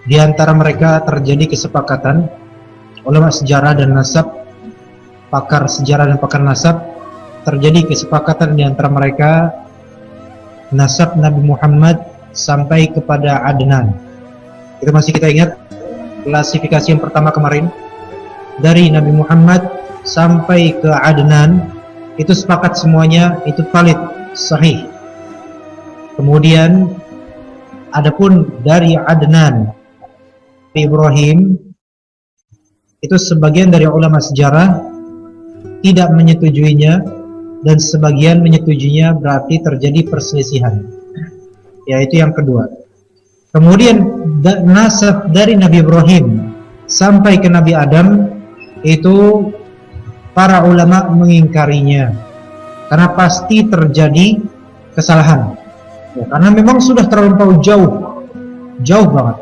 Di antara mereka terjadi kesepakatan ulama sejarah dan nasab, pakar sejarah dan pakar nasab, terjadi kesepakatan di antara mereka nasab Nabi Muhammad sampai kepada Adnan. Kita masih ingat klasifikasi yang pertama kemarin, dari Nabi Muhammad sampai ke Adnan, itu sepakat semuanya itu valid, sahih. Kemudian adapun dari Adnan Ibrahim, itu sebagian dari ulama sejarah tidak menyetujuinya dan sebagian menyetujuinya, berarti terjadi perselisihan. Yaitu yang kedua. Kemudian nasab dari Nabi Ibrahim sampai ke Nabi Adam, itu para ulama mengingkarinya karena pasti terjadi kesalahan. Ya, karena memang sudah terlampau jauh banget.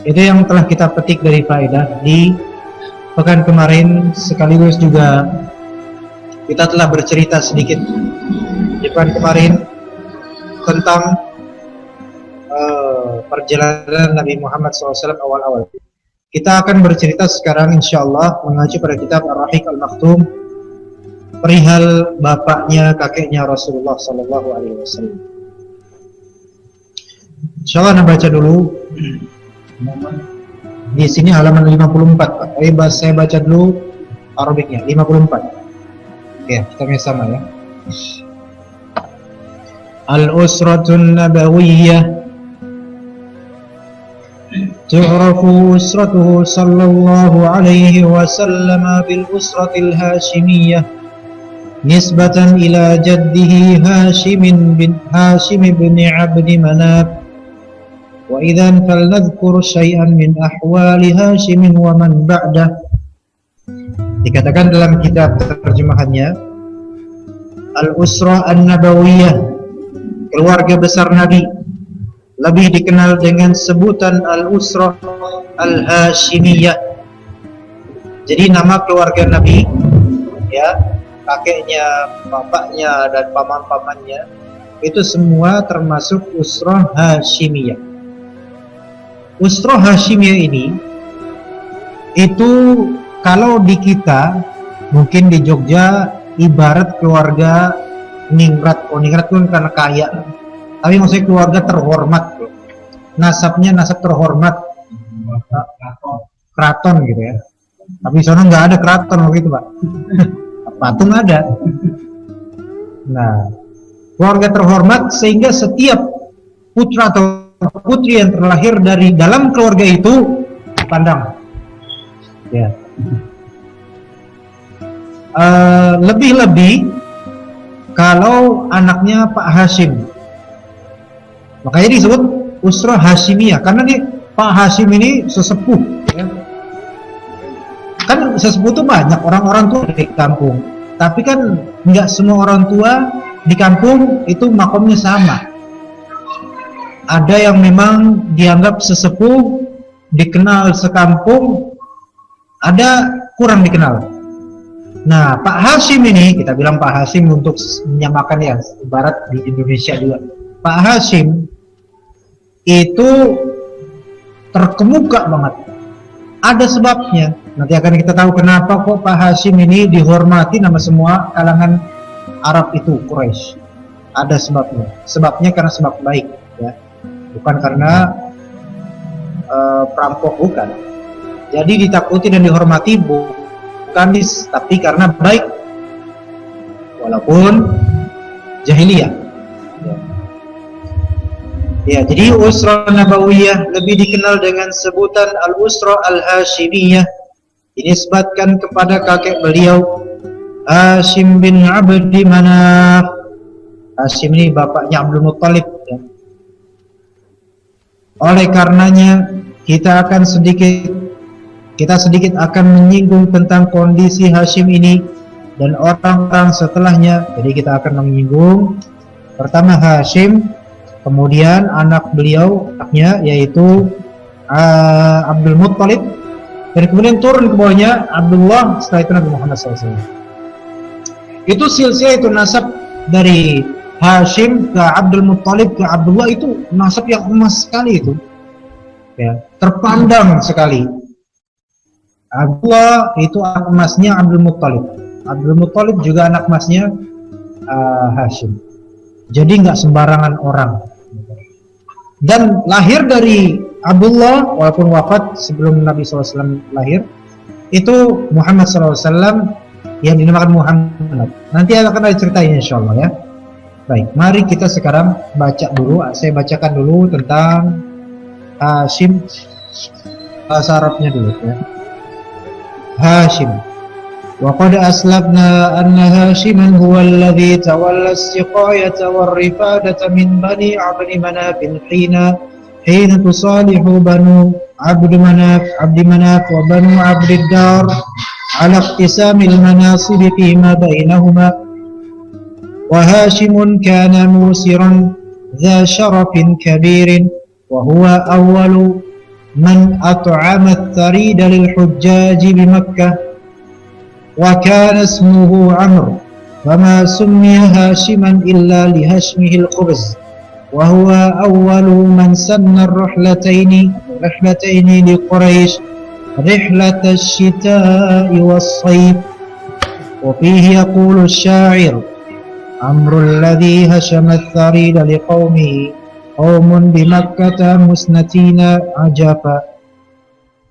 Itu yang telah kita petik dari faedah di pekan kemarin, sekaligus juga kita telah bercerita sedikit di pekan kemarin tentang perjalanan Nabi Muhammad SAW awal-awal. Kita akan bercerita sekarang insyaallah mengacu pada kitab Ar-Rahiq Al-Maktum, perihal bapaknya kakeknya Rasulullah SAW. Insyaallah baca dulu. Di sini halaman 54, Pak. Saya baca dulu Arabiknya 54. Oke, kita sama ya. Al-Usratun Nabawiyyah tu'rafu usratuhu sallallahu alaihi wasallam bil usratil hashimiyyah nisbatan ila jaddihi Hashim bin Abdi Manaf. Wa idzan falnadhkur syai'an min ahwali Hashim wa man ba'dah. Dikatakan dalam kitab terjemahannya, Al-Usra An-Nabawiyah, keluarga besar Nabi, lebih dikenal dengan sebutan Al-Usra Al-Hashimiyah. Jadi nama keluarga Nabi, ya, kakeknya, bapaknya dan paman-pamannya, itu semua termasuk Usra Hashimiyah. Usra Hashimiyah ini, itu kalau di kita, mungkin di Jogja, ibarat keluarga ningrat. Oh, ningrat pun karena kaya, tapi maksudnya keluarga terhormat, nasabnya nasab terhormat, keraton gitu ya. Tapi sana nggak ada keraton waktu itu, Pak. Patung ada. Nah, keluarga terhormat sehingga setiap putra atau putri yang terlahir dari dalam keluarga itu pandang. Ya. Lebih-lebih kalau anaknya Pak Hashim, makanya disebut Usra Hashimiyah, karena nih Pak Hashim ini sesepuh, ya. Kan sesepuh itu banyak orang-orang tua di kampung, tapi kan nggak semua orang tua di kampung itu makomnya sama. Ada yang memang dianggap sesepuh, dikenal sekampung, ada kurang dikenal. Nah, Pak Hashim ini, kita bilang Pak Hashim untuk menyamakan ya, ibarat di Indonesia juga. Pak Hashim itu terkemuka banget. Ada sebabnya. Nanti akan kita tahu kenapa kok Pak Hashim ini dihormati nama semua kalangan Arab itu, Quraisy. Ada sebabnya. Sebabnya karena sebab baik, ya. Bukan karena perampok, bukan. Jadi ditakuti dan dihormati bukan tapi karena baik, walaupun jahiliyah. Ya, jadi Usra Nabawiyah lebih dikenal dengan sebutan Al-Usra Al-Hashimiyah, dinisbatkan kepada kakek beliau Hashim bin Abdi Manaf. Hashim ini bapaknya Abdul Muttalib, ya. Oleh karenanya kita sedikit akan menyinggung tentang kondisi Hashim ini dan orang-orang setelahnya. Jadi kita akan menyinggung pertama Hashim, kemudian anak beliau, anaknya yaitu Abdul Muttalib, dan kemudian turun ke bawahnya Abdullah, setelah itu Nabi Muhammad SAW. Itu silsilah, itu nasab dari Hashim ke Abdul Muttalib ke Abdullah, itu nasab yang emas sekali itu. ya, terpandang sekali. Abdullah itu anak emasnya Abdul Muttalib. Abdul Muttalib juga anak emasnya Hashim. Jadi nggak sembarangan orang. Dan lahir dari Abdullah, walaupun wafat sebelum Nabi SAW lahir, itu Muhammad SAW yang dinamakan Muhammad. Nanti akan ada ceritanya insyaallah ya. Baik, mari kita sekarang baca dulu. Saya bacakan dulu tentang Hashim, bahasa Arabnya dulu ya. Hashim. Wa qad aslafna anna Hashiman huwa alladhi tawalla as-siqayata war-rifadata min bani Abdi Manaf hina tusalihu banu Abdi Manaf wa banu Abdi Dar ala iqtisamil manasib fima bainahuma. Wa Hashimun kana musiran dha sharafin kabirin wa huwa awwalu من أطعم الثريد للحجاج بمكة وكان اسمه عمرو وما سمي هاشما إلا لهشمه الخبز وهو أول من سن الرحلتين لقريش رحلة الشتاء والصيف وفيه يقول الشاعر عمرو الذي هشم الثريد لقومه قوم بمكة مسنتين عجافا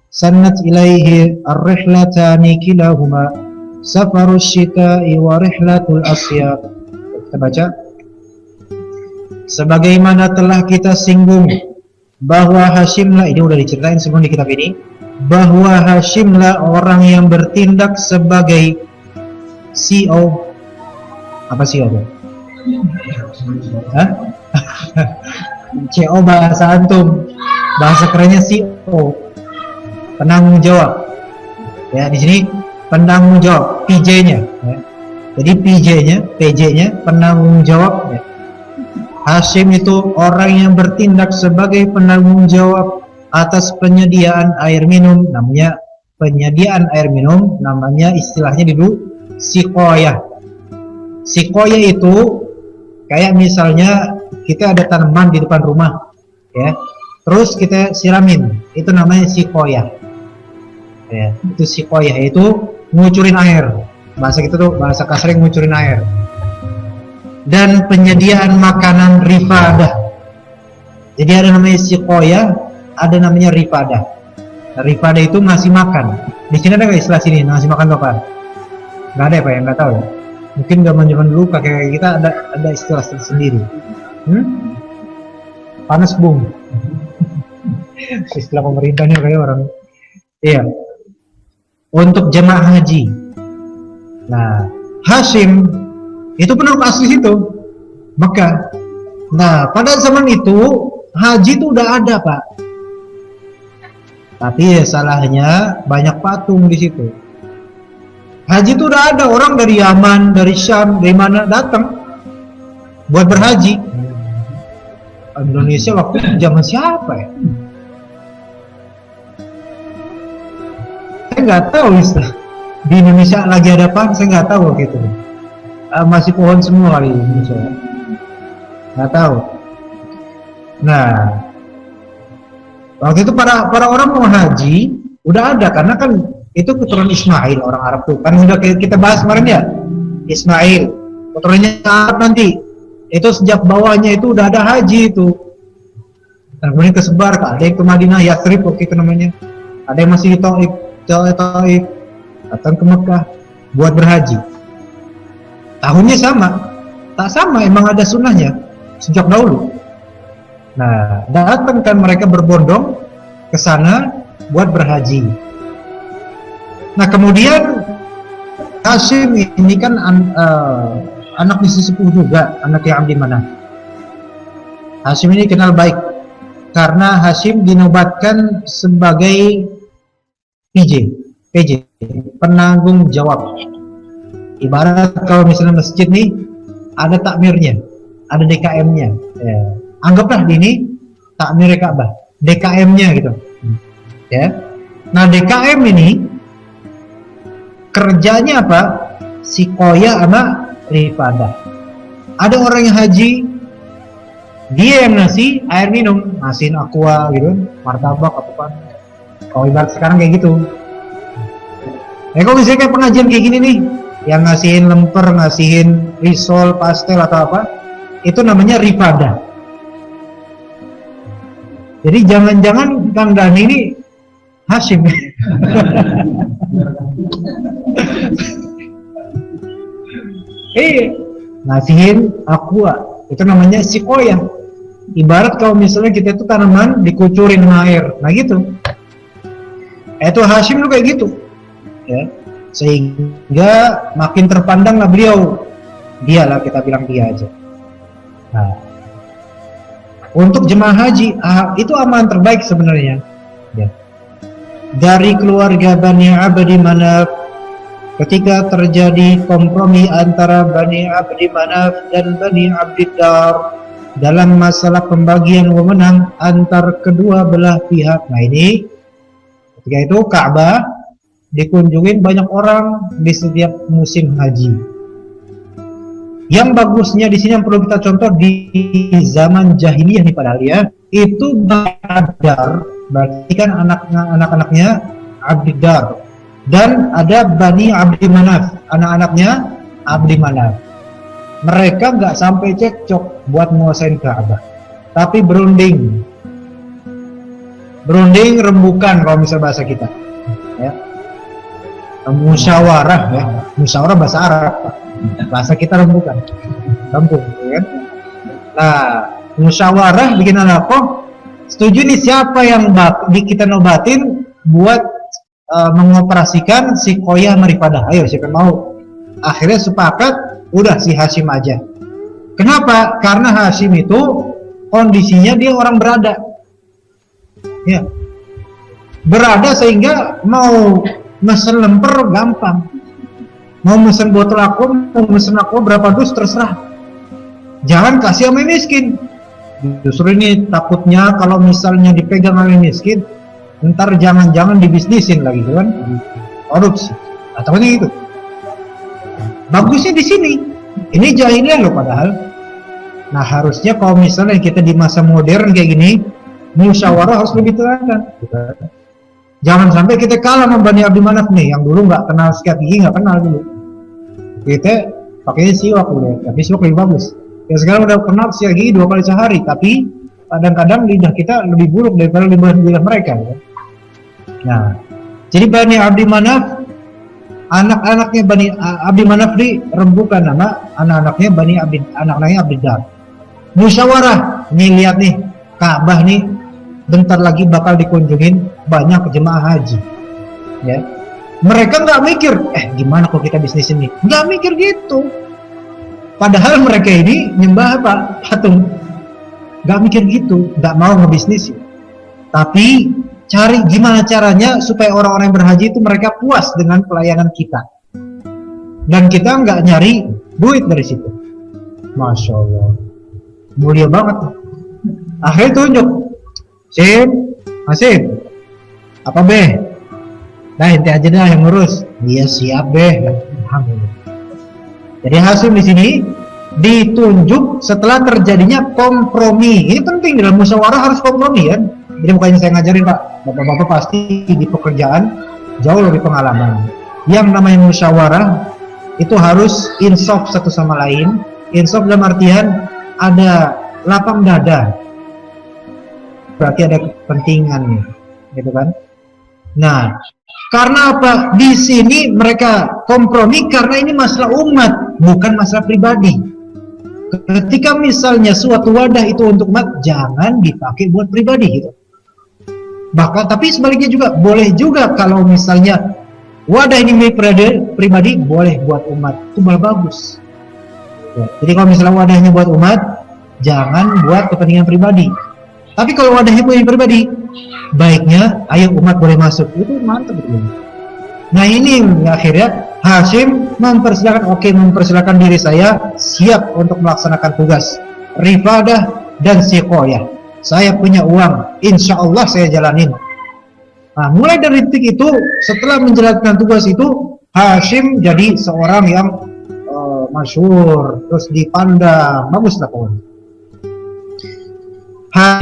سنت إليه الرحلتان كلاهما سفر الشتاء ورحلة الأصياف. Kita baca. Sebagaimana telah kita singgung bahwa Hashimlah, ini udah diceritain sebelum di kitab ini, bahwa Hashimlah orang yang bertindak sebagai CEO. Apa CEO? Hah? CEO bahasa antum, bahasa kerennya CEO, penanggung jawab. Ya, di sini penanggung jawab, PJ-nya. Ya. Jadi PJ-nya penanggung jawab. Ya. Hashim itu orang yang bertindak sebagai penanggung jawab atas penyediaan air minum, namanya istilahnya dulu siqayah. Siqayah itu kayak misalnya kita ada tanaman di depan rumah, ya, terus kita siramin, itu namanya siqayah. Ya, itu siqayah, itu ngucurin air. Bahasa kita tuh bahasa kasar, ngucurin air. Dan penyediaan makanan rifadah. Jadi ada namanya siqayah, ada namanya rifadah. Nah, rifadah itu ngasih makan. Di sini ada nggak istilah sini ngasih makan apa? Nggak ada ya Pak, yang nggak tahu ya. Mungkin zaman dulu kakek kita ada istilah tersendiri. Panas bung. Istilah pemerintahnya kayak orang. Iya. Untuk jemaah haji. Nah, Hashim itu penduduk asli situ, Mekah. Nah, pada zaman itu haji itu udah ada Pak. Tapi ya salahnya banyak patung di situ. Haji itu udah ada, orang dari Yaman, dari Syam, dari mana datang buat berhaji. Indonesia waktu itu zaman siapa ya? Saya nggak tahu istilah. Di Indonesia lagi ada apa? Saya nggak tahu waktu itu. Masih pohon semua kali Indonesia. Nggak tahu. Nah, waktu itu para orang mau haji udah ada, karena kan itu keturunan Ismail, orang Arab tuh. Kan sudah kita bahas kemarin ya. Ismail, keturunannya Arab nanti. Itu sejak bawahnya itu udah ada haji itu. Dan kemudian kesebar, ada yang ke Madinah, Yathrib waktu itu namanya. Ada yang masih di Taif, datang ke Mekah buat berhaji. Tahunnya sama, tak sama, emang ada sunnahnya sejak dahulu. Nah, datang kan mereka berbondong ke sana buat berhaji. Nah, kemudian Hashim ini kan anak sesepuh juga, anaknya Abdi Manaf. Hashim ini kenal baik karena Hashim dinobatkan sebagai PJ, penanggung jawab. Ibarat kalau misalnya masjid nih ada takmirnya, ada DKM-nya. Ya. Anggaplah ini takmir Ka'bah, DKM-nya gitu. Ya. Nah, DKM ini kerjanya apa? Siqayah sama rifadah. Ada orang yang haji Dia yang ngasih air minum, ngasihin aqua gitu, martabak apa. Kalau ibarat sekarang kayak gitu. Kalau misalnya kayak pengajian kayak gini nih, yang ngasihin lemper, ngasihin risol, pastel atau apa, itu namanya rifada. Jadi jangan-jangan Kang Dani ini Hashim. Ngasihin aqua, itu namanya sikoya. Ibarat kalau misalnya kita itu tanaman dikucurin sama air, nah gitu. Itu Hashim tuh kayak gitu, ya. Sehingga makin terpandanglah beliau. Dialah, kita bilang dia aja. Nah, untuk jemaah haji, itu amalan terbaik sebenarnya. Ya. Dari keluarga Bani Abdi Manaf, ketika terjadi kompromi antara Bani Abdi Manaf dan Bani Abdiddar dalam masalah pembagian wewenang antar kedua belah pihak. Nah ini, ketika itu Ka'bah dikunjungin banyak orang di setiap musim haji. Yang bagusnya di sini yang perlu kita contoh di zaman jahiliyah nih padahal ya, itu Badar, berarti kan anak-anaknya Abdiddar, dan ada Bani Abdi Manaf, anak-anaknya Abdi Manaf. Mereka nggak sampai cekcok buat menguasain Ka'bah, tapi berunding rembukan kalau misal bahasa kita, ya. Musyawarah, ya. Musyawarah bahasa Arab, bahasa kita rembukan, rembuk, ya kan? Nah, musyawarah bikin apa? Setuju nih siapa yang kita nobatin buat mengoperasikan si koya marifadah? Ayo siapa mau? Akhirnya sepakat. Udah si Hashim aja. Kenapa? Karena Hashim itu kondisinya dia orang berada. Ya. Berada sehingga mau mesen lemper gampang. Mau mesen botol aqua, mau mesen aqua berapa dus terserah. Jangan kasih sama miskin. Justru ini takutnya kalau misalnya dipegang oleh miskin, ntar jangan-jangan dibisnisin lagi kan? Korupsi. Takutnya gitu. Bagusnya di sini, ini jahiliyah loh padahal. Nah harusnya kalau misalnya kita di masa modern kayak gini, musyawarah harus lebih teladan. Jangan sampai kita kalah sama Bani Abdi Manaf nih, yang dulu nggak kenal sikat gigi, nggak kenal dulu. Kita pakainya siwak udah, tapi siwak lebih bagus. Ya sekarang udah kenal sikat gigi 2 kali sehari, tapi kadang-kadang lidah kita lebih buruk daripada lidah mereka. Ya. Nah, jadi Bani Abdi Manaf, anak-anaknya Bani Abdi Manaf dirembukan nama anak-anaknya Bani Abdi, anak-anaknya Abdiddar. Musyawarah, nih lihat nih, Ka'bah nih bentar lagi bakal dikunjungin banyak jemaah haji. Ya, mereka nggak mikir, gimana kok kita bisnis ini? Nggak mikir gitu. Padahal mereka ini nyembah apa? Patung. Nggak mikir gitu, nggak mau ngebisnis. Tapi cari gimana caranya supaya orang-orang yang berhaji itu mereka puas dengan pelayanan kita, dan kita nggak nyari duit dari situ. Masya Allah, mulia banget. Akhirnya tunjuk, Hasim, apa beh? Nah ente aja dah yang ngurus. Iya siap beh. Alhamdulillah. Jadi Hasim di sini ditunjuk setelah terjadinya kompromi. Ini penting, dalam musyawarah harus kompromi kan. Jadi bukannya saya ngajarin Pak, bapak-bapak pasti di pekerjaan jauh lebih pengalaman. Yang namanya musyawarah itu harus insaf satu sama lain. Insaf dalam artian ada lapang dada, berarti ada kepentingannya, gitu kan? Nah, karena apa? Di sini mereka kompromi karena ini masalah umat, bukan masalah pribadi. Ketika misalnya suatu wadah itu untuk umat, jangan dipakai buat pribadi, gitu. Bahkan tapi sebaliknya juga boleh juga kalau misalnya wadah ini milik pribadi boleh buat umat, itu malah bagus. Ya, jadi kalau misalnya wadahnya buat umat, jangan buat kepentingan pribadi. Tapi kalau wadahnya punya pribadi, baiknya ayo umat boleh masuk, itu mantap gitu. Nah ini akhirnya Hashim mempersilakan diri saya siap untuk melaksanakan tugas rifadah dan siqoyah. Saya punya uang, insya Allah saya jalanin. Nah, mulai dari detik itu, setelah menjalankan tugas itu, Hashim jadi seorang yang masyhur, terus dipandang, bagus lah pokoknya.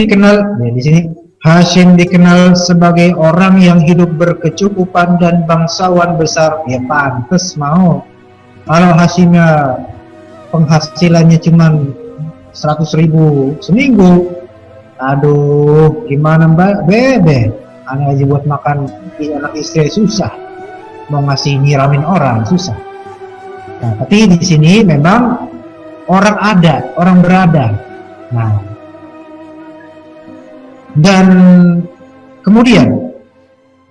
dikenal ya di sini Hashim dikenal sebagai orang yang hidup berkecukupan dan bangsawan besar. Ya pantes mau. Kalau Hashimnya penghasilannya cuma 100.000 seminggu, aduh gimana mbak bebe, anak aja buat makan anak istri susah, mau ngasih nyiramin orang susah. Nah, tapi di sini memang orang ada, orang berada. Nah, dan kemudian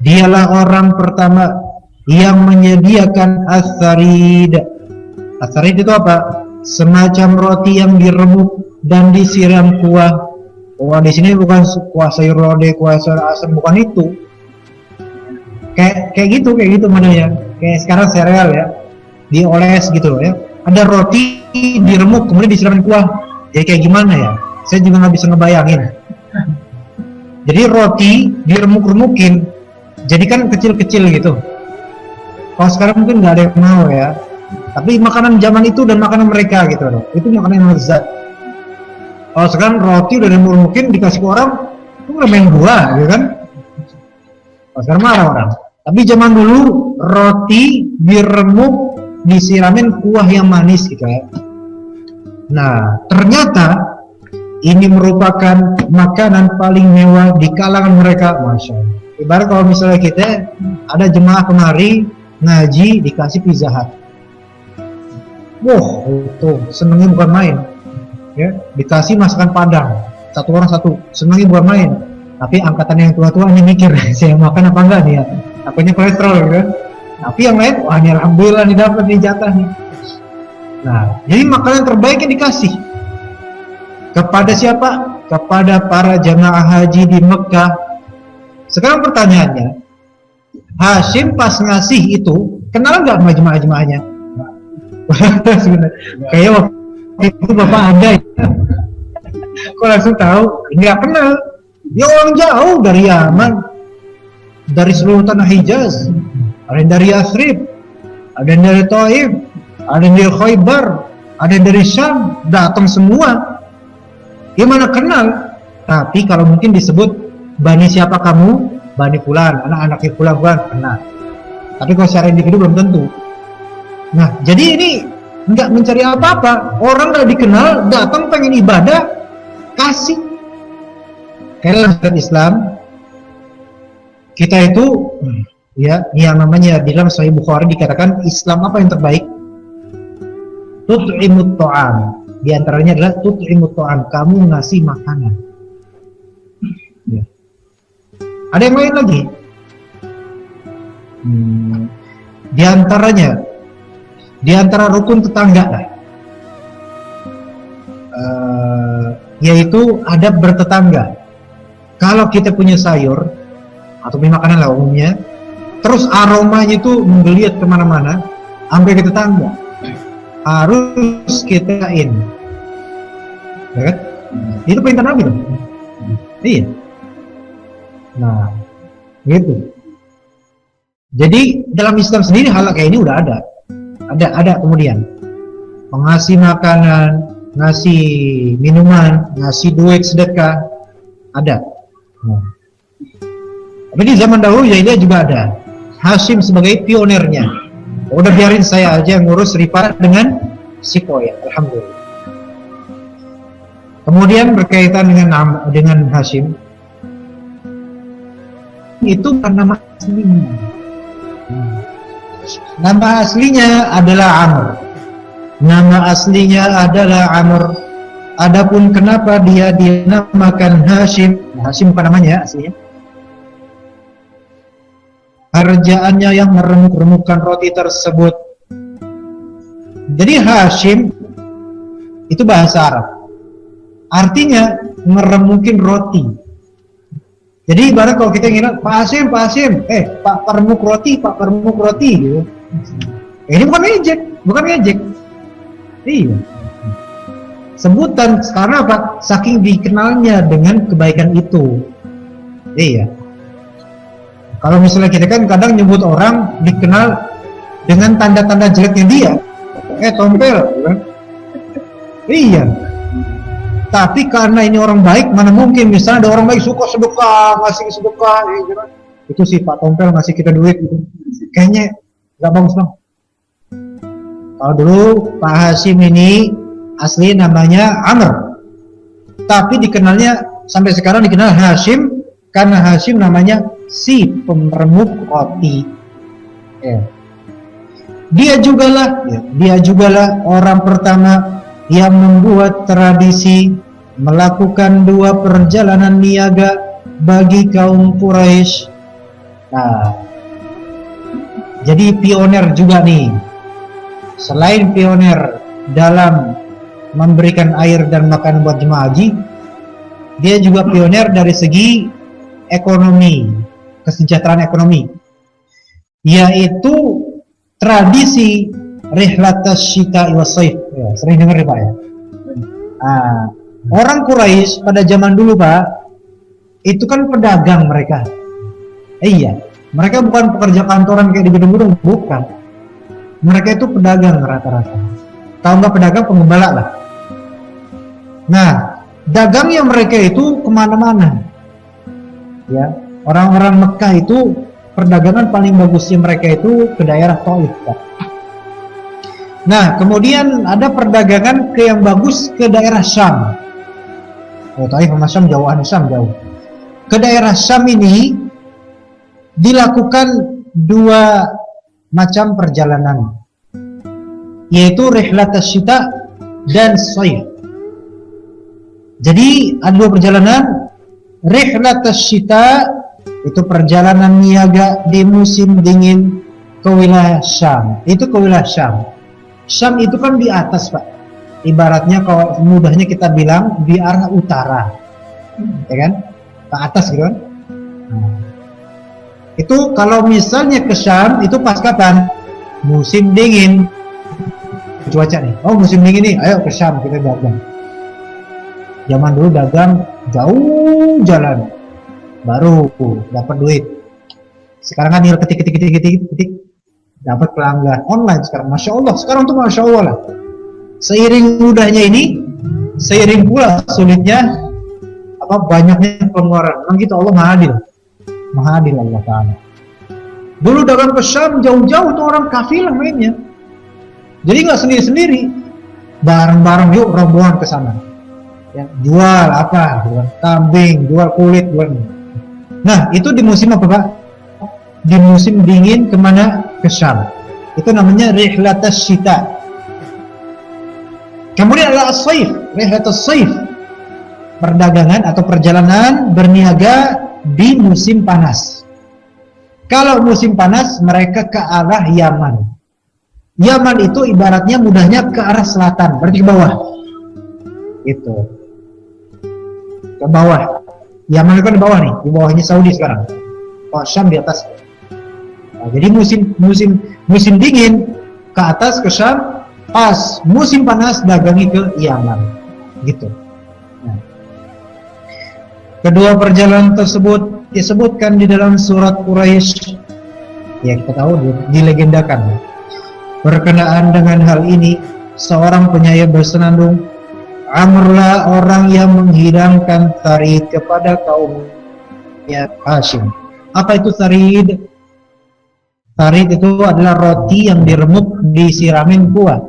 dialah orang pertama yang menyediakan as-sarid. As-sarid itu apa? Semacam roti yang diremuk dan disiram kuah. Oh, di sini bukan kuah sayur lodeh, kuah sayur asam, bukan itu. Kayak gitu modelnya. Kayak sekarang sereal ya, dioles gitu loh ya. Ada roti diremuk kemudian disiram kuah. Jadi kayak gimana ya? Saya juga nggak bisa ngebayangin. Jadi roti diremuk-remukin, jadi kan kecil-kecil gitu. Kalau sekarang mungkin nggak ada yang mau ya. Tapi makanan zaman itu dan makanan mereka gitu loh. Itu makanan yang lezat. Kalau sekarang roti udah diremuk-remukin dikasih ke orang, itu udah main buah, gitu kan? Kalau sekarang marah orang. Tapi zaman dulu roti diremuk, disiramin kuah yang manis gitu ya. Nah, ternyata ini merupakan makanan paling mewah di kalangan mereka, masya Allah. Ibarat kalau misalnya kita ada jemaah kemari ngaji dikasih Pizza Hut, wah itu senengnya bukan main, ya dikasih masakan Padang, satu orang satu, senengnya bukan main. Tapi angkatan yang tua-tua ini mikir, saya makan apa enggak nih ya? Takutnya kolesterol gitu kan? Tapi yang lain, wah ini alhamdulillah nih dapat nih jatah nih. Nah, jadi makanan terbaik yang dikasih kepada siapa? Kepada para jamaah haji di Mekah. Sekarang pertanyaannya, Hashim pas ngasih itu kenal nggak sama jemaah-jemaahnya? Kayak waktu itu bapak ada ya. Kok langsung tahu? Nggak kenal. Dia orang jauh dari Yaman, dari seluruh tanah Hijaz, ada yang dari Yathrib, ada yang dari Taif, ada yang dari Khaybar, ada yang dari Syam, datang semua. Gimana kenal? Tapi kalau mungkin disebut Bani siapa kamu? Bani Fulan, anak-anaknya Fulan kenal. Tapi kalau secara individu belum tentu. Nah, jadi ini nggak mencari apa-apa. Orang nggak dikenal, datang pengen ibadah, kasih. Kayak dalam Islam, kita itu, ya, yang namanya di dalam Sahih Bukhari dikatakan Islam apa yang terbaik? Tut'imut ta'am. Di antaranya adalah tut'imut ta'am, kamu ngasih makanan. Ya. Ada yang lain lagi? Di antaranya, di antara rukun tetangga lah, yaitu adab bertetangga. Kalau kita punya sayur atau punya makanan lah umumnya, terus aromanya itu menggeliat kemana-mana, sampai ke tetangga, harus kita ya kan? Itu perintah Nabi loh. Iya. Nah, gitu. Jadi dalam Islam sendiri hal kayak ini udah ada kemudian mengasih makanan, ngasih minuman, ngasih duit sedekah, ada. Nah. Tapi di zaman dahulu jahiliyah juga ada. Hashim sebagai pionirnya. Udah biarin saya aja ngurus rifa dengan si Koya, alhamdulillah. Kemudian berkaitan dengan Hashim, itu kan nama aslinya. Nama aslinya adalah Amr. Nama aslinya adalah Amr. Adapun kenapa dia dinamakan Hashim? Hashim bukan namanya aslinya. Kerjaannya yang meremuk-remukkan roti tersebut. Jadi Hashim itu bahasa Arab. Artinya meremukin roti. Jadi ibarat kalau kita ngira Pak Hashim, Pak peremuk roti gitu. Ini bukan ngejek. Iya. Sebutan karena apa? Saking dikenalnya dengan kebaikan itu. Iya. Kalau misalnya kita kan kadang nyebut orang dikenal dengan tanda-tanda jeleknya dia, tompel, kan? Iya. Tapi karena ini orang baik, mana mungkin misalnya ada orang baik suka sedekah, ngasih sedekah, gitu kan. Itu sih Pak Tompel ngasih kita duit gitu. Kayaknya nggak bagus bang. Kalau dulu Pak Hashim ini asli namanya Amr, tapi dikenalnya sampai sekarang dikenal Hashim karena Hashim namanya si pemeremuk roti. Dia jugalah orang pertama yang membuat tradisi melakukan 2 perjalanan niaga bagi kaum Quraisy. Nah, jadi pioner juga nih. Selain pioner dalam memberikan air dan makan buat jemaah haji, dia juga pioner dari segi ekonomi, kesejahteraan ekonomi, yaitu tradisi rihlatas syita'i was-shaif. Ya, sering dengar ya Pak ya. Orang Quraisy pada zaman dulu Pak, itu kan pedagang mereka. Iya, mereka bukan pekerja kantoran kayak di gedung-gedung, bukan. Mereka itu pedagang rata-rata. Tahu nggak pedagang, pengembala lah. Nah, dagangnya mereka itu kemana-mana. Ya, orang-orang Mekah itu perdagangan paling bagusnya mereka itu ke daerah Taif. Nah, kemudian ada perdagangan ke yang bagus ke daerah Syam. Taif sama Syam jauhan, Syam jauh. Ke daerah Syam ini dilakukan 2 macam perjalanan, yaitu rihlatas syita dan shaif. Jadi ada 2 perjalanan. Rihlatas syita itu perjalanan niaga di musim dingin ke wilayah Syam. Itu ke wilayah Syam. Syam itu kan di atas Pak. Ibaratnya kalau mudahnya kita bilang di arah utara, ya kan? Ke atas gitu kan? Itu kalau misalnya ke Syam itu pas kapan? Musim dingin. Cuaca nih. Oh musim dingin nih, ayo ke Syam kita dagang. Zaman dulu dagang jauh jalan, baru dapat duit. Sekarang kan tinggal ketik dapat pelanggan online sekarang. Masya Allah, sekarang tuh Masya Allah lah. Seiring mudahnya ini, seiring pula sulitnya banyaknya pengeluaran. Memang gitu, Allah Maha adil Allah Ta'ala. Dulu dagang ke Syam jauh-jauh tuh orang kafilah mainnya. Jadi nggak sendiri-sendiri, bareng-bareng yuk rombongan ke sana. Ya, jual apa? Jual kambing, jual kulit, jual. Nah itu di musim apa Pak? Di musim dingin kemana? Ke Syam. Itu namanya rihlatas syita. Kemudian ada as-shaif, rihlatas shaif, perdagangan atau perjalanan berniaga di musim panas. Kalau musim panas mereka ke arah Yaman. Yaman itu ibaratnya mudahnya ke arah selatan, berarti ke bawah. Itu ke bawah. Yaman itu kan di bawah nih, di bawahnya Saudi sekarang. Kalau Syam di atas. Nah, jadi musim dingin ke atas ke Syam, pas musim panas dagangi ke Yaman, gitu. Nah, kedua perjalanan tersebut disebutkan di dalam surat Quraisy. Ya kita tahu dilegendakan. Berkenaan dengan hal ini, seorang penyair bersenandung, Amrlah orang yang menghidangkan sarid kepada kaumnya Hashim. Apa itu sarid? Sarid itu adalah roti yang diremuk disiramin kuah.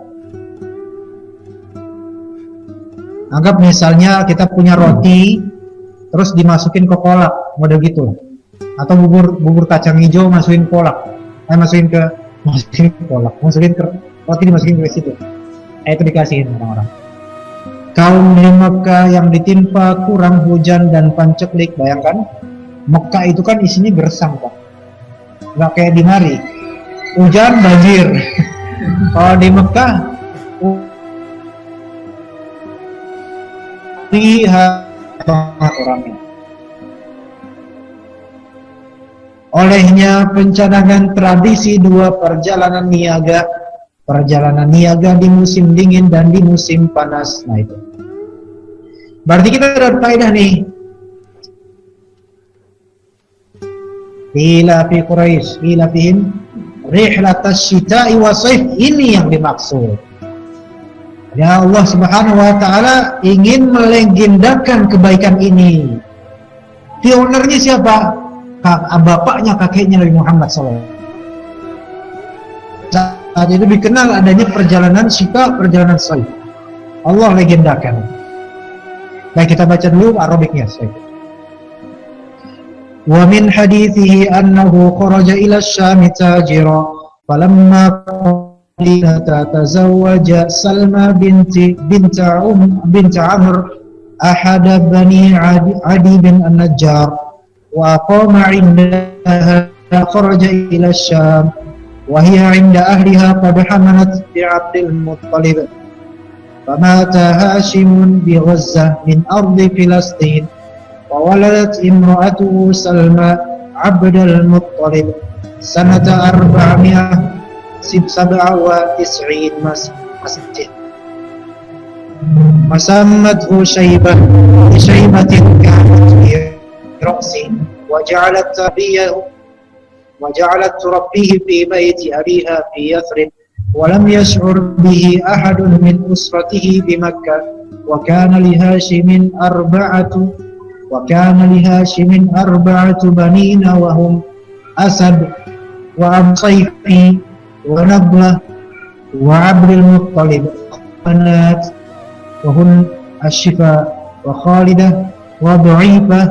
Anggap misalnya kita punya roti, terus dimasukin ke kolak, model gitu. Atau bubur kacang hijau masukin kolak, masukin ke kolak, masukin ke roti, dimasukin ke situ. Itu dikasihin orang-orang. Kaum di Mekah yang ditimpa kurang hujan dan panceklik, bayangkan Mekah itu kan isinya gersang Pak, nggak kayak di mari hujan banjir. Kalau di Mekah lihat banget orangnya. Olehnya pencanangan tradisi 2 perjalanan niaga di musim dingin dan di musim panas. Nah itu berarti kita dapat faedah nih. Ila fi Quraisy, ila fihim rihlatas syita'i was shaif, ini yang dimaksud. Ya Allah Subhanahu wa Ta'ala ingin melegendakan kebaikan ini. Pionernya siapa? Bapaknya, kakeknya Nabi Muhammad SAW. Saat itu dikenal adanya perjalanan syita, perjalanan salih. Allah legendakan. Baik, kita baca dulu Arabiknya. Wa min hadithihi annahu kharaja ila asy-Syam tajira falamma tazawwaja Salma binti Amr ahada bani Adi bin An-Najjar wa qama 'indaha kharaja ila asy-Syam wa hiya 'inda ahliha qad hamalat bi 'Abdil Muttalib فمات هاشم بغزة من أرض فلسطين وولدت امرأته سلمى عبد المطلب سنة 497 مسجد وسمته شيبة بشيبة كانت في رأسه وجعلت تربيه في بيت أبيها في يثرب ولم يشعر به أحد من أسرته بمكة وكان لهاشم أربعة بنين وهم أسد وأبصيفي ونضلة وعبد المطلب بنات وهن الشفاء وخالدة وضعيفة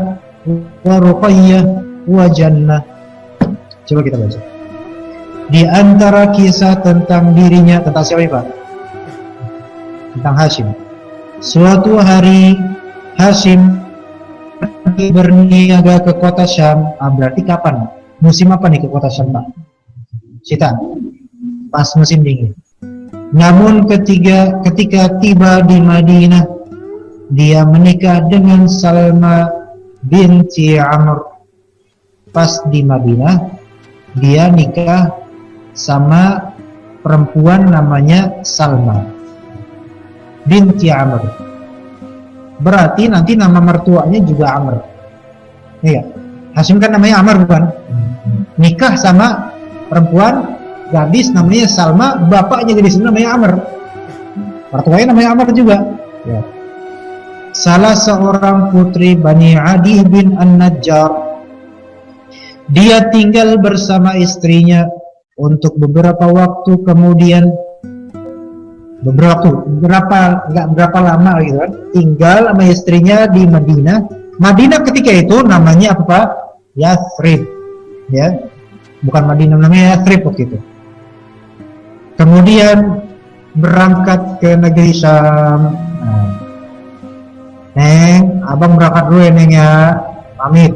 ورقية وجنة. Coba kita baca. Di antara kisah tentang dirinya, tentang siapa Pak? Tentang Hashim. Suatu hari Hashim berniaga ke kota Syam. Berarti kapan? Musim apa nih ke kota Syam Pak? Cita. Pas musim dingin. Namun ketika tiba di Madinah, dia menikah dengan Salma binti Amr. Pas di Madinah, dia nikah sama perempuan namanya Salma binti Amr. Berarti nanti nama mertuanya juga Amr. Iya. Hashim kan namanya Amr bukan? Nikah sama perempuan gadis namanya Salma, bapaknya gadis namanya Amr. Mertuanya namanya Amr juga. Ya. Salah seorang putri Bani Adi bin An-Najjar. Dia tinggal bersama istrinya untuk beberapa waktu, kemudian nggak berapa lama gitu kan, tinggal sama istrinya di Madinah. Madinah ketika itu namanya apa Pak? Yathrib, ya, bukan Madinah, namanya Yathrib waktu itu. Kemudian berangkat ke negeri Syam. Neng, abang berangkat dulu ya Neng ya, pamit.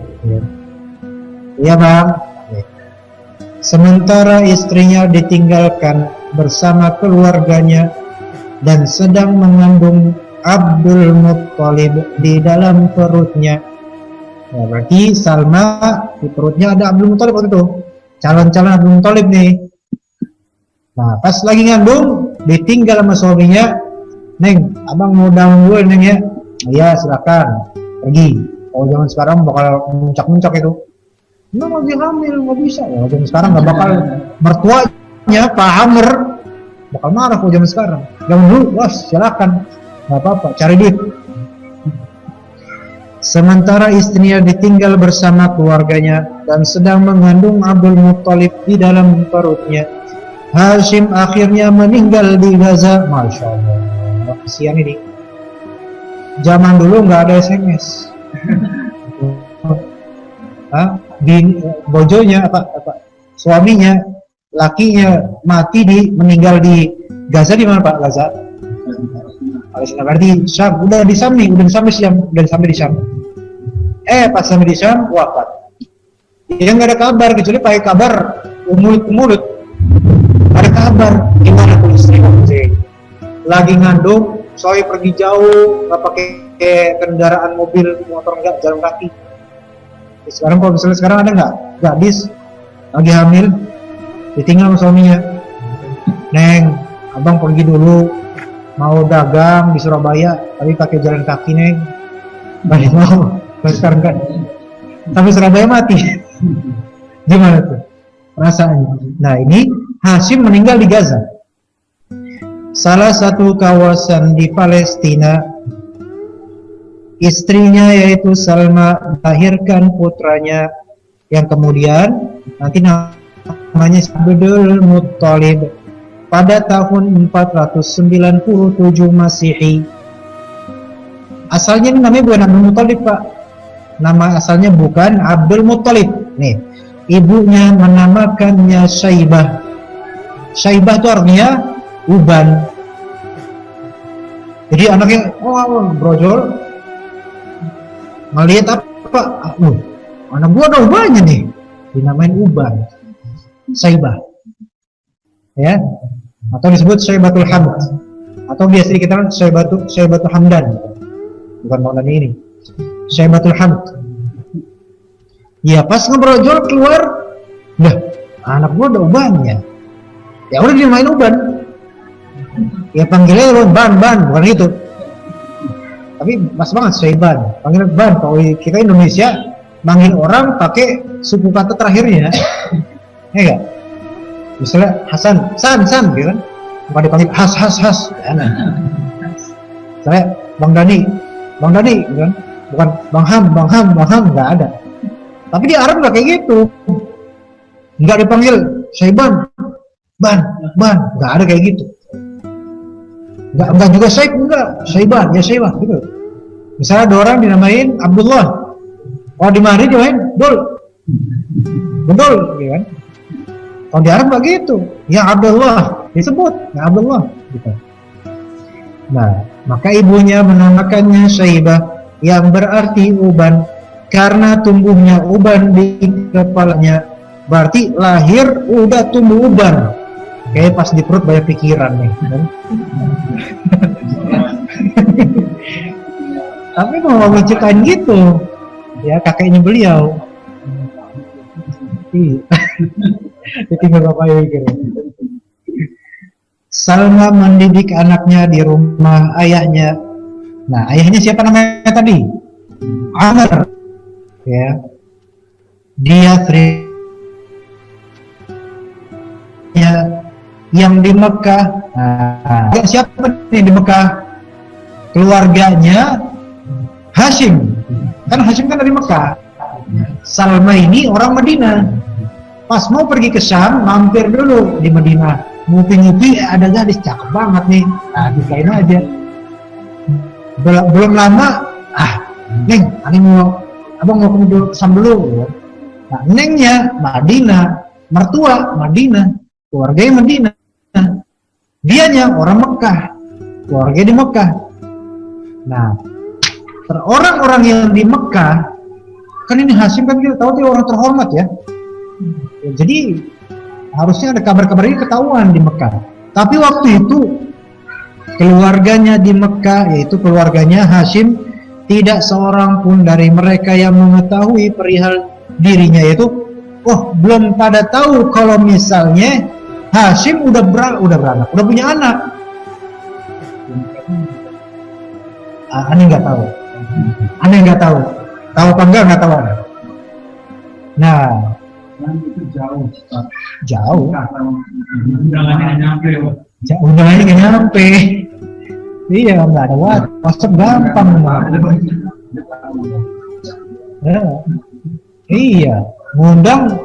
Iya Bang. Sementara istrinya ditinggalkan bersama keluarganya dan sedang mengandung Abdul Muttalib di dalam perutnya. Ya, berarti Salma di perutnya ada Abdul Muttalib waktu itu. Calon-calon Abdul Muttalib nih. Nah, pas lagi ngandung ditinggal sama suaminya. Neng, abang mau daun dulu Neng ya. Iya silakan pergi. Oh zaman sekarang bakal muncak-muncak itu. Nggak lagi hamil, nggak bisa. Ya, zaman sekarang nggak bakal, mertuanya Pak Amr bakal marah kalau zaman sekarang. Zaman dulu, was silakan, nggak apa-apa, cari duit. Sementara istrinya ditinggal bersama keluarganya dan sedang mengandung Abdul Muttalib di dalam perutnya. Hashim akhirnya meninggal di Gaza. Masya Allah, kasihan ini. Zaman dulu nggak ada SMS. Bojonya suaminya, lakinya meninggal di Gaza. Di mana Pak? Gaza. Berarti Syam, udah sampai di Syam. Pas sampai di Syam wafat. Dia nggak ada kabar, kecuali pakai kabar mulut. Ada kabar gimana tuh istri lagi ngandung, soalnya pergi jauh, nggak pakai kendaraan mobil, motor, nggak, jalan kaki. Sekarang kalau misalnya sekarang ada nggak gadis lagi hamil ditinggal sama suaminya, Neng, abang pergi dulu mau dagang di Surabaya tapi pakai jalan kaki Neng, balik mau. Sekarang kan sampai Surabaya mati. Gimana tuh perasaannya? Nah ini Hashim meninggal di Gaza. salah satu kawasan di Palestina. Istrinya yaitu Salma melahirkan putranya yang kemudian nanti namanya Abdul Muttalib pada tahun 497 Masehi. Asalnya ini namanya bukan Abdul Muttalib, Pak. Nama asalnya bukan Abdul Muttalib. Nih, ibunya menamakannya Syaibah. Syaibah itu artinya uban. Jadi anaknya brojol, ngelihat apa? Anak gua ada ubannya nih, dinamain uban, Syaibah, ya, atau disebut Syaibatul Hamd, atau biasa dikatakan Syaibatul Hamdan, bukan Maulana ini, Syaibatul Hamd. Ya pas ngebrojol keluar, anak gua ada ubannya, ya udah dinamain uban, ya panggilnya lo ban, bukan gitu. Tapi pas banget Syaiban, panggil ban. Kalau kita Indonesia manggil orang pakai suku kata terakhirnya, ya enggak? Misalnya Hasan, San, gitu kan? Bukan dipanggil Has, ya, nah. Misalnya Bang Dani, gitu kan? Bukan Bang Ham, nggak ada. Tapi di Arab nggak kayak gitu, nggak dipanggil Syaiban, ban, nggak ada kayak gitu. Enggak juga Syekh, enggak, Syaibah, ya Syaibah gitu. Misalnya ada orang dinamain Abdullah, di mari dinamain Bedol, gitu kan. Kalau di Arab enggak gitu, ya Abdullah disebut, ya Abdullah gitu. Nah, maka ibunya menamakannya Syaibah yang berarti uban karena tumbuhnya uban di kepalanya. Berarti lahir udah tumbuh uban. Kayak pas di perut banyak pikiran nih, kan? Tapi mau menceritain gitu, ya kakeknya beliau. Tinggal bapaknya mikir. Salma mendidik anaknya di rumah ayahnya. Nah, ayahnya siapa namanya tadi? Amr. Ya, dia yang di Mekah. Nah, siapa nih di Mekah? Keluarganya Hashim. Kan Hashim kan dari Mekah. Salma ini orang Madinah. Pas mau pergi ke Syam, mampir dulu di Madinah. Ngupi-ngupi, ada gadis cakep banget nih. Nah, nikahin aja. Belum lama, Neng, abang mau ke Syam dulu. Nah, Nengnya Madinah, mertua Madinah, keluarganya Madinah. Dianya orang Mekah, keluarga di Mekah. Nah, orang-orang yang di Mekah, kan ini Hashim kan kita tahu dia orang terhormat ya. Jadi harusnya ada kabar-kabar ini ketahuan di Mekah. Tapi waktu itu keluarganya di Mekah, yaitu keluarganya Hashim, tidak seorang pun dari mereka yang mengetahui perihal dirinya, yaitu belum pada tahu kalau misalnya Hashim udah beranak, udah punya anak. Aneh nggak tahu. Tahu apa nggak tahu. Nah, itu jauh. Undangannya nggak nyampe. Iya, nggak ada WhatsApp gampang. Iya, ngundang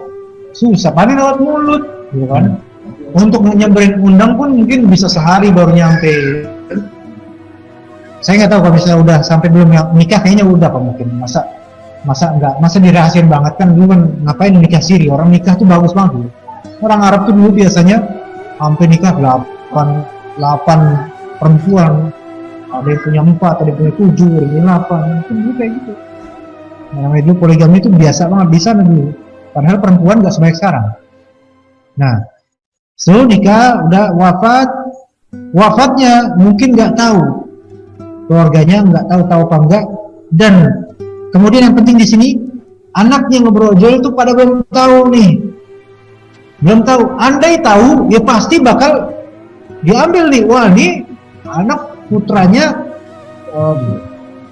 susah, paling lewat mulut, gitu kan? Untuk nyamperin undang pun mungkin bisa sehari baru nyampe. Saya nggak tahu kalau misalnya udah sampai belum nikah, kayaknya udah Pak mungkin. Masa dirahasiain banget kan, dulu kan ngapain nikah siri, orang nikah tuh bagus banget. Orang Arab tuh dulu biasanya sampai nikah 8 perempuan, ada yang punya 4, ada yang punya 7, ada yang punya 8, itu dulu kayak gitu. Namanya dulu poligami itu biasa banget di sana dulu. Padahal perempuan nggak sebanyak sekarang. Nah, nikah udah wafatnya mungkin nggak tahu, keluarganya nggak tahu apa enggak. Dan kemudian yang penting di sini, anaknya ngebrojol itu pada belum tahu nih, belum tahu. Andai tahu, ya pasti bakal diambil nih. Wah, ini anak putranya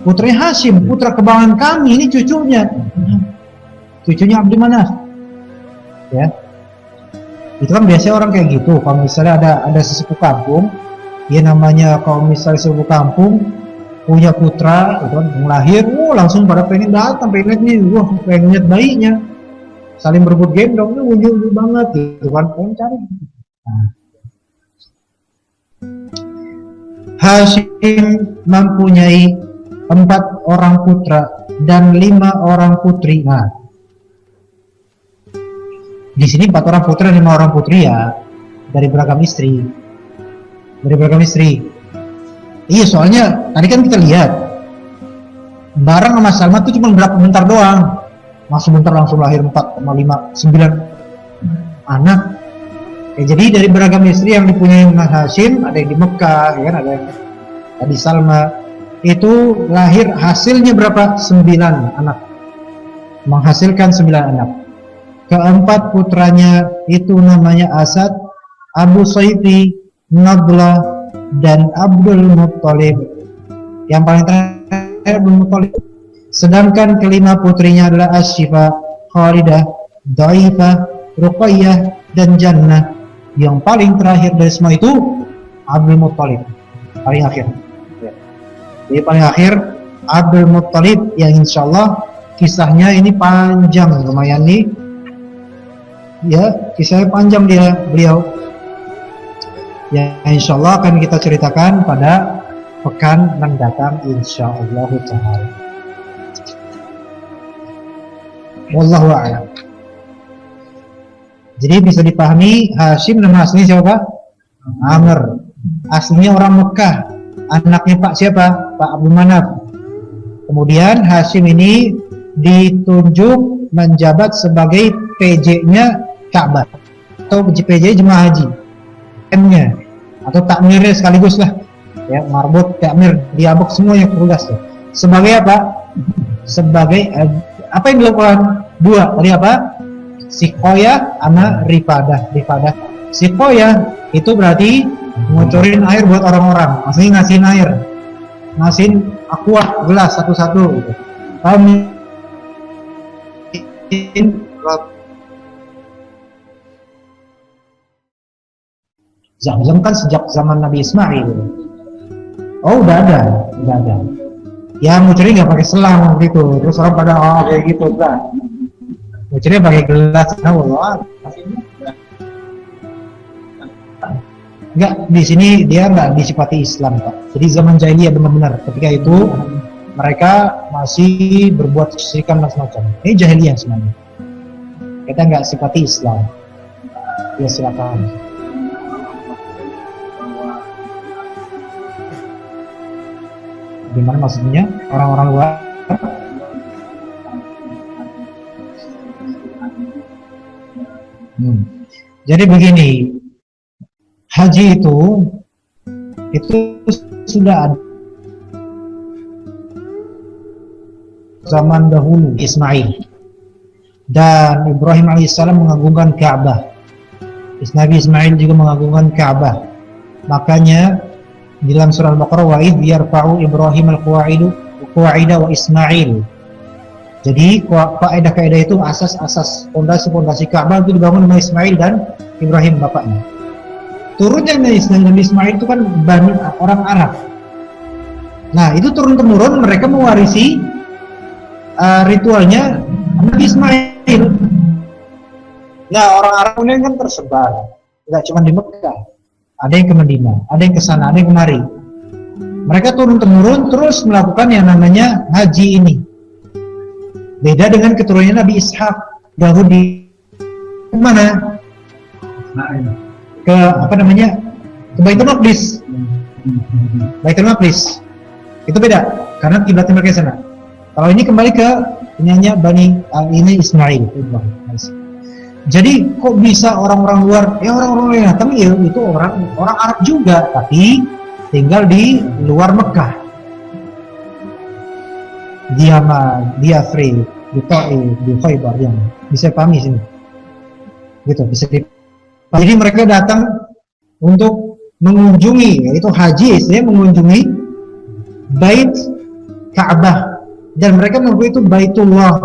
Hashim, putra kebanggaan kami, ini cucunya Abdi Manaf, ya. Itu kan biasanya orang kayak gitu. Kalau misalnya ada sesepuh kampung ya namanya kalau misalnya sebuah kampung punya putra gitu kan, yang lahir, langsung pada pengen datang, pengen lihat nih, pengen lihat bayinya, saling berebut gendong, unyu banget gitu kan, pengen cari. Nah, Hashim mempunyai 4 orang putra dan 5 orang putri. Nah, di sini 4 orang putra dan 5 orang putri ya, dari beragam istri. Iya, soalnya tadi kan kita lihat bareng sama Salma tuh cuma berapa bentar doang, sebentar langsung lahir 4,5 9 anak. Ya, jadi dari beragam istri yang dipunyai Mas Hashim, ada yang di Mekah, ya kan, ada yang di Salma, itu lahir hasilnya berapa? 9 anak, menghasilkan 9 anak. Keempat putranya itu namanya Asad, Abu Sayfi, Nabla, dan Abdul Muttalib. Yang paling terakhir Abdul Muttalib. Sedangkan kelima putrinya adalah Asyifa, Khalidah, Daifah, Ruqayyah, dan Jannah. Yang paling terakhir dari semua itu Abdul Muttalib, paling akhir. Jadi paling akhir Abdul Muttalib, yang insyaallah kisahnya ini panjang, lumayan nih. Ya, kisahnya panjang beliau. Ya, insyaallah akan kita ceritakan pada pekan mendatang insyaallah ta'ala. Wallahu a'lam. Jadi bisa dipahami, Hashim nama aslinya siapa? Amr. Aslinya orang Mekah. Anaknya Pak siapa? Pak Abdul Manaf. Kemudian Hashim ini ditunjuk menjabat sebagai PJ-nya Ka'bah atau PJ jemaah haji. M-nya atau takmirnya sekaligus lah. Ya, marbot, takmir, diabok semuanya tugas ya. Sebagai apa? Sebagai apa yang dilakukan? 2. Tadi apa? Sikoya sama rifadah. Sikoya itu berarti ngucurin air buat orang-orang, maksudnya ngasihin air, ngasihin aqua gelas satu-satu gitu. Zam-zam kan sejak zaman Nabi Ismail gitu. Oh udah ada. Ya ngucurin nggak pakai selang gitu, terus orang pada kayak gitu kan. Ngucurin pakai gelas, enggak, di sini dia nggak disifati Islam Pak. Jadi zaman jahiliyah benar-benar ketika itu mereka masih berbuat kesyirikan macam-macam. Ini jahiliyah sebenarnya. Kita nggak sifati Islam. Ya silakan. Gimana maksudnya orang-orang luar? Jadi begini, haji itu sudah ada zaman dahulu Ismail dan Ibrahim alaihissalam mengagungkan Ka'bah. Nabi Ismail juga mengagungkan Ka'bah. Makanya di dalam surah Al-Baqarah, wa idh yarfa'u Ibrahim al-qawa'ida wa Ismail. Jadi kaidah-kaidah itu asas-asas fondasi Ka'bah itu dibangun oleh Ismail dan Ibrahim bapaknya. Turunnya Nabi Ismail itu kan Bani orang Arab. Nah, itu turun-temurun mereka mewarisi ritualnya Nabi Ismail. Nah, orang Arab ini kan tersebar, nggak cuma di Mekah. Ada yang ke Madinah, ada yang ke sana, ada yang kemari. Mereka turun-temurun terus melakukan yang namanya haji ini. Beda dengan keturunannya Nabi Ishak, Yahudi. Kemana? Ke apa namanya? Ke Baitul Maqdis. Baitul Maqdis. Itu beda karena kiblatnya mereka sana. Kalau ini kembali ke penyanyi Bani ini Ismail. Jadi kok bisa orang-orang luar, ya orang-orang yang datang ya itu orang Arab juga, tapi tinggal di luar Mekah. Dia free, di Taif, di Khaybar, yang bisa pahami sini. Gitu, bisa jadi mereka datang untuk mengunjungi, yaitu haji, istilahnya mengunjungi Bait Ka'bah, dan mereka mengaku itu Baitullah,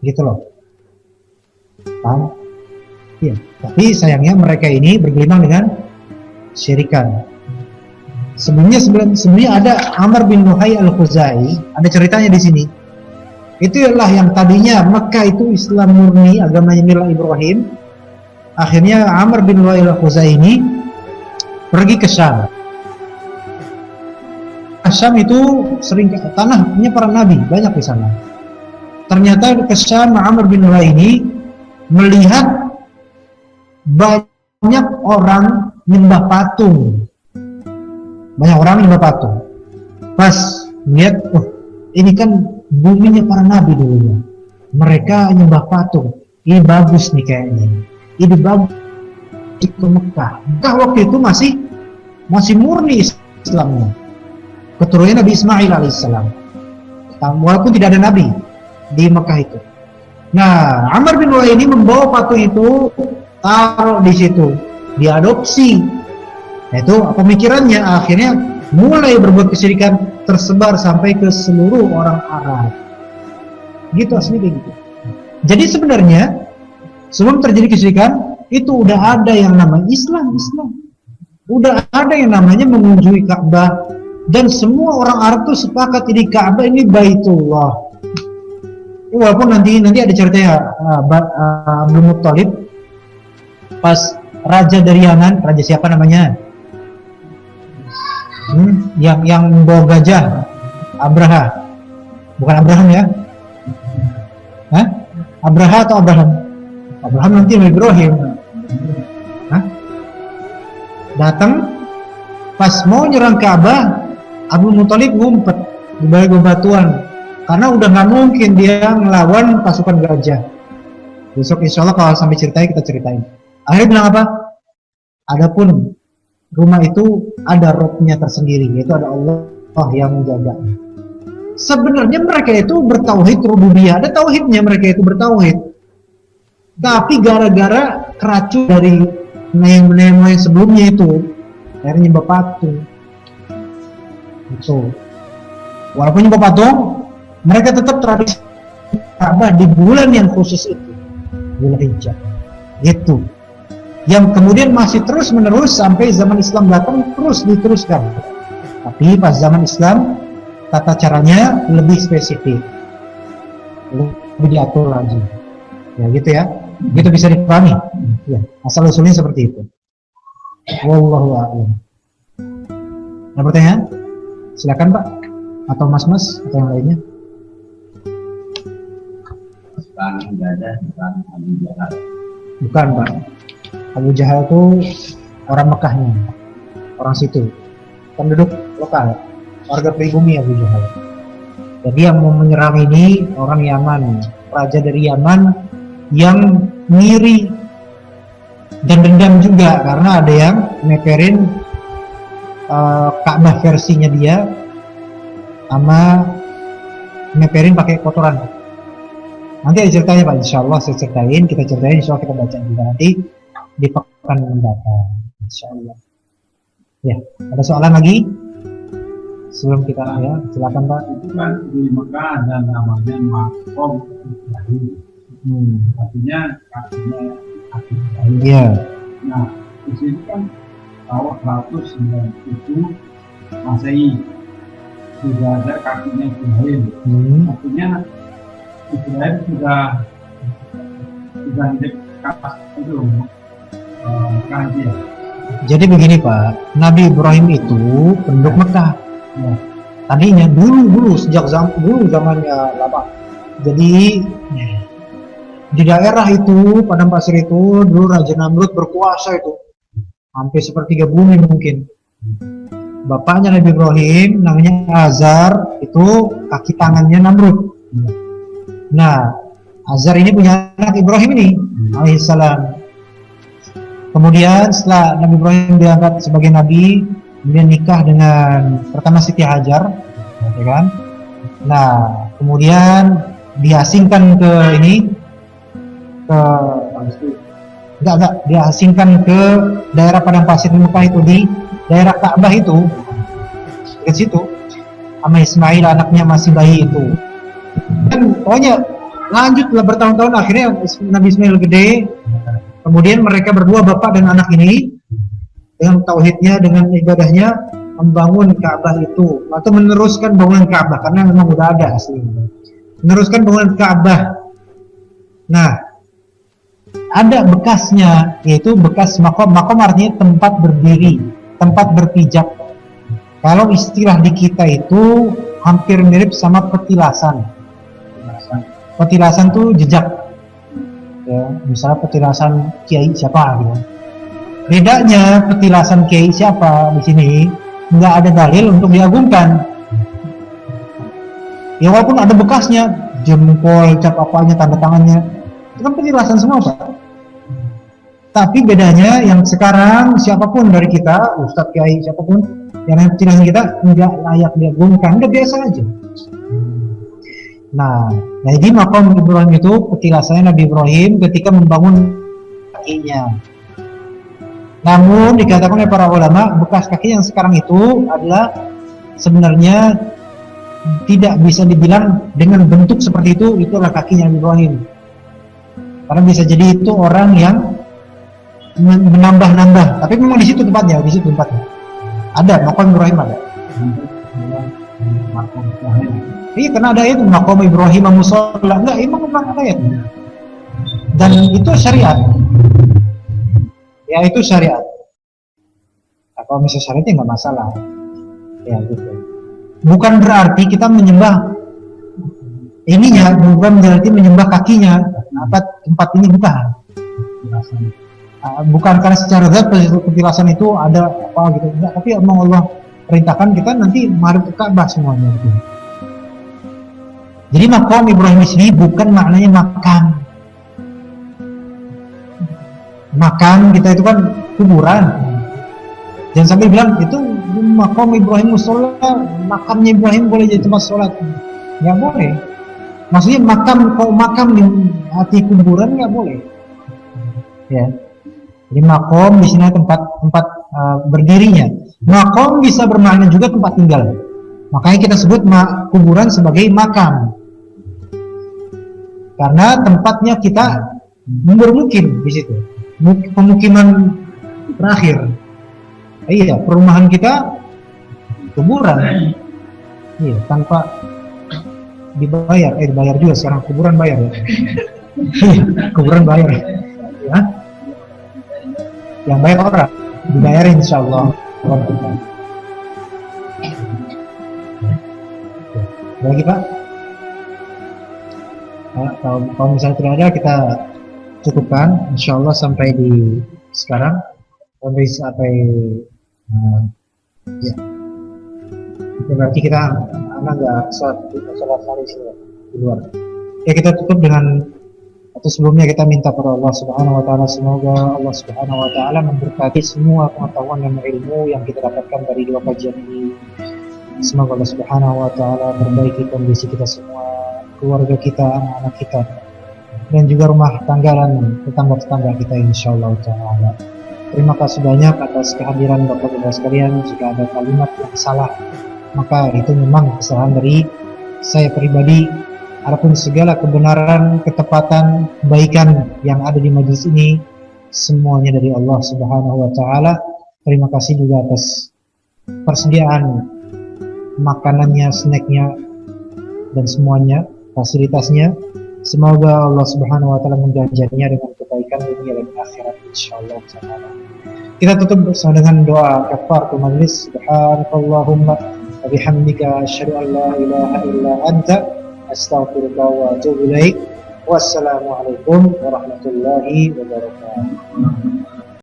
gitu loh. Paham? Iya. Tapi sayangnya mereka ini bergelimang dengan syirikan. Sebenarnya ada Amr bin Luhai al-Khuzai, ada ceritanya di sini. Itu adalah yang tadinya Mekah itu Islam murni, agamanya Mila Ibrahim. Akhirnya Amr bin Luhai al-Khuzai ini pergi ke Syam. Syam itu sering tanahnya para nabi, banyak di sana. Ternyata ke Syam Amr bin Luhai ini melihat banyak orang menyembah patung. Banyak orang menyembah patung. Pas melihat, oh ini kan buminya para nabi dulunya. Mereka menyembah patung. Ini bagus nih kayaknya. Ini bagus ke Mekah. Mekah waktu itu masih murni Islamnya. Keturunannya Nabi Ismail alaihissalam. Walaupun tidak ada nabi di Mekah itu. Nah, Amr bin Luhai ini membawa patung itu, taruh di situ, diadopsi. Nah, itu pemikirannya akhirnya mulai berbuat kesyirikan, tersebar sampai ke seluruh orang Arab. Gitu aslinya gitu. Jadi sebenarnya sebelum terjadi kesyirikan itu udah ada yang namanya Islam. Udah ada yang namanya mengunjungi Ka'bah, dan semua orang Arab tuh sepakat ini Ka'bah ini Baitullah. Walaupun nanti ada ceritanya Abdul Muttalib pas raja dari Yaman, raja siapa namanya? Yang membawa gajah, Abraha. Bukan Abraham ya? Hah? Abraha atau Abraham? Abraham nanti Nabi Ibrahim. Hah? Datang pas mau nyerang Ka'bah, Abdul Muttalib ngumpet di balik bebatuan karena udah nggak mungkin dia ngelawan pasukan gajah. Besok insya Allah kalau sampai ceritain kita ceritain. Akhirnya bilang apa? Adapun rumah itu ada robnya tersendiri, yaitu ada Allah yang menjaga. Sebenarnya mereka itu bertauhid rububiyah, ada tauhidnya, mereka itu bertauhid. Tapi gara-gara keracun dari nenek-nenek sebelumnya itu, akhirnya nyembah patung. Itu. Walaupun nyembah patung, mereka tetap tradisi Ka'bah di bulan yang khusus itu, bulan Hijjah. Gitu. Yang kemudian masih terus menerus sampai zaman Islam datang, terus diteruskan. Tapi pas zaman Islam tata caranya lebih spesifik, lebih diatur lagi. Ya gitu ya, gitu bisa dipahami. Ya, asal usulnya seperti itu. Wallahu a'lam. Ada pertanyaan? Silakan Pak, atau Mas-mas atau yang lainnya. Bukan Pak. Abu Jahal itu orang Mekahnya, orang situ, penduduk lokal, warga pribumi Abu Jahal. Jadi yang mau menyerang ini orang Yaman, raja dari Yaman yang ngiri dan dendam juga karena ada yang meperin Ka'bah versinya dia sama meperin pakai kotoran. Nanti ada ceritanya Pak, insya Allah saya ceritain, kita ceritain, insya Allah kita baca juga nanti di pekan mendatang, insya Allah. Ya, ada soalan lagi? Sebelum kita ya, silakan Pak. Itu kan di Mekah ada namanya Maqam Ibrahim. Artinya kakinya Ibrahim. Iya. Nah, di sini kan tahun 197 Masehi sudah ada kakinya Ibrahim. Artinya Ibrahim sudah dekat itu. Kajian. Jadi begini Pak, Nabi Ibrahim itu penduduk Mekah. Ya. Tadinya dulu sejak zamannya lama. Jadi di daerah itu padang pasir itu dulu Raja Namrud berkuasa itu, hampir sepertiga bumi mungkin. Bapaknya Nabi Ibrahim namanya Azar, itu kaki tangannya Namrud. Nah, Azar ini punya anak Ibrahim ini, alaihissalam. Kemudian setelah Nabi Ibrahim diangkat sebagai nabi, kemudian nikah dengan pertama Siti Hajar, ya kan? Nah, kemudian diasingkan ke diasingkan ke daerah padang pasir di Mekah itu, di daerah Ka'bah itu, ke situ, sama Ismail anaknya masih bayi itu. Dan pokoknya lanjutlah bertahun-tahun, akhirnya Nabi Ismail gede. Kemudian mereka berdua bapak dan anak ini dengan tauhidnya, dengan ibadahnya membangun Ka'bah itu atau meneruskan bangunan Ka'bah karena memang udah ada aslinya. Meneruskan bangunan Ka'bah. Nah, ada bekasnya, yaitu bekas makom. Makom artinya tempat berdiri, tempat berpijak. Kalau istilah di kita itu hampir mirip sama petilasan. Petilasan tuh jejak. Ya, misalnya petilasan kiai siapa gitu. Bedanya petilasan kiai siapa di sini nggak ada dalil untuk diagungkan. Ya walaupun ada bekasnya, jempol, cap apanya, tanda tangannya, itu kan petilasan semua Pak. Tapi bedanya yang sekarang siapapun dari kita, Ustadz Kiai siapapun, yang petilasan kita nggak layak diagungkan, udah biasa aja. Nah, jadi makom Ibrahim itu petilasannya Nabi Ibrahim ketika membangun kakinya. Namun dikatakan oleh para ulama, bekas kaki yang sekarang itu adalah sebenarnya tidak bisa dibilang dengan bentuk seperti itu adalah kakinya Nabi Ibrahim. Karena bisa jadi itu orang yang menambah-nambah. Tapi memang di situ tempatnya, ada makom Ibrahim ada. Iya, karena ada itu makom Ibrahim musalla. Enggak, memang ada ya. Dan itu syariat. Ya itu syariat. Nah, kalau misalnya syariatnya nggak masalah. Ya gitu. Bukan berarti kita menyembah ininya, bukan berarti menyembah kakinya. Apa tempat ini bukan. Bukan karena secara zat petilasan itu ada apa gitu. Enggak, tapi memang Allah perintahkan kita nanti menghadap ke Ka'bah semuanya gitu. Jadi makom Ibrahim ini bukan maknanya makam. Makam kita itu kan kuburan. Jangan sampai bilang itu makom Ibrahim musholla, makamnya Ibrahim boleh jadi tempat sholat. Nggak boleh. Maksudnya kalau makam di hati kuburan nggak boleh. Ya. Jadi makom di sini tempat berdirinya. Makom bisa bermakna juga tempat tinggal. Makanya kita sebut kuburan sebagai makam. Karena tempatnya kita bermukim di situ. Pemukiman terakhir. Iya, perumahan kita kuburan. Iya, tanpa dibayar. Dibayar juga sekarang, kuburan bayar ya. Kuburan bayar. Ya. Yang bayar orang, dibayarin insyaallah. Lagi Pak? Nah, kalau misalnya tidak ada, kita cukupkan insyaallah sampai di sekarang sampai ya. Berarti kita nggak sholat hari sini di luar. Ya kita tutup dengan atau sebelumnya kita minta pada Allah Subhanahu Wa Taala, semoga Allah Subhanahu Wa Taala memberkati semua pengetahuan dan ilmu yang kita dapatkan dari dua kajian ini. Semoga Allah Subhanahu Wa Taala memperbaiki kondisi kita semua, keluarga kita, anak-anak kita, dan juga rumah tangga dan tetangga-tetangga kita insyaallah taala. Terima kasih banyak atas kehadiran Bapak-Bapak sekalian. Jika ada kalimat yang salah, maka itu memang kesalahan dari saya pribadi. Adapun segala kebenaran, ketepatan, kebaikan yang ada di majelis ini semuanya dari Allah Subhanahu Wa Taala. Terima kasih juga atas persediaan makanannya, snacknya, dan semuanya, fasilitasnya. Semoga Allah Subhanahu Wa Taala mengganjarnya dengan kebaikan dunia dan akhirat insyaallah taala. Kita tutup bersama dengan doa kafaratul majlis. Subhanakallahumma wa bihamdika asyhadu an la ilaha illa anta astaghfiruka wa atubu ilaik. Wassalamualaikum warahmatullahi wabarakatuh.